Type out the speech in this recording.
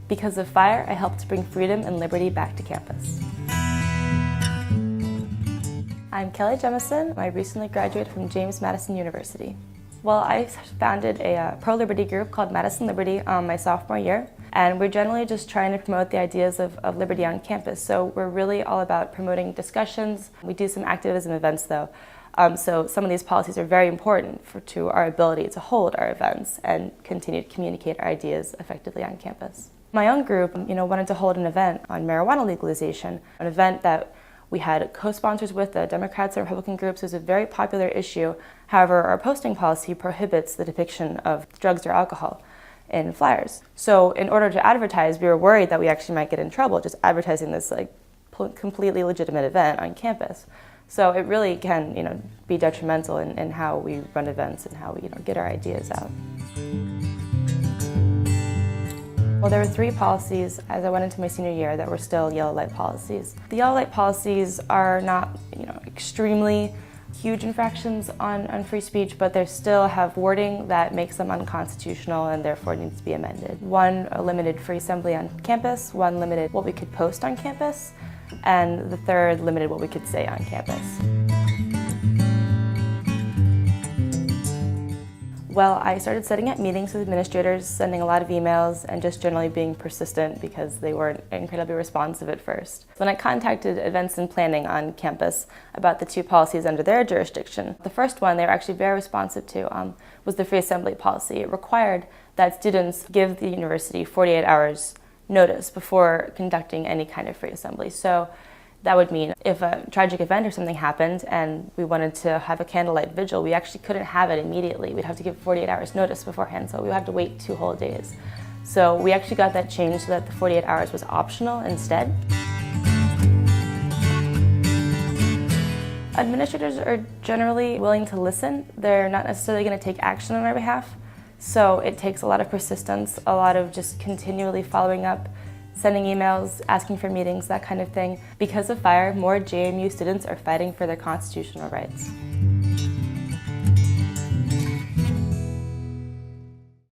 Because of fire, I helped to bring freedom and liberty back to campus. I'm Kelly Jemison. I recently graduated from Madison University. Well, I founded a pro-liberty group called Madison Liberty my sophomore year, and we're generally just trying to promote the ideas of liberty on campus. So we're really all about promoting discussions. We do some activism events though, so some of these policies are very important to our ability to hold our events and continue to communicate our ideas effectively on campus. My own group wanted to hold an event on marijuana legalization, an event that we had co-sponsors with the Democrats and Republican groups. It was a very popular issue. However, our posting policy prohibits the depiction of drugs or alcohol in flyers. So in order to advertise, we were worried that we actually might get in trouble just advertising this completely legitimate event on campus. So it really can be detrimental in how we run events and how we get our ideas out. Well, there were 3 policies as I went into my senior year that were still yellow light policies. The yellow light policies are not extremely huge infractions on free speech, but they still have wording that makes them unconstitutional and therefore needs to be amended. One limited free assembly on campus, one limited what we could post on campus, and the third limited what we could say on campus. Well, I started setting up meetings with administrators, sending a lot of emails, and just generally being persistent because they weren't incredibly responsive at first. When I contacted events and planning on campus about the 2 policies under their jurisdiction, the first one they were actually very responsive to was the free assembly policy. It required that students give the university 48 hours notice before conducting any kind of free assembly. So that would mean if a tragic event or something happened and we wanted to have a candlelight vigil, we actually couldn't have it immediately. We'd have to give 48 hours notice beforehand, so we would have to wait 2 whole days. So we actually got that changed so that the 48 hours was optional instead. Administrators are generally willing to listen. They're not necessarily going to take action on our behalf. So it takes a lot of persistence, a lot of just continually following up, sending emails, asking for meetings, that kind of thing. Because of fire, more JMU students are fighting for their constitutional rights.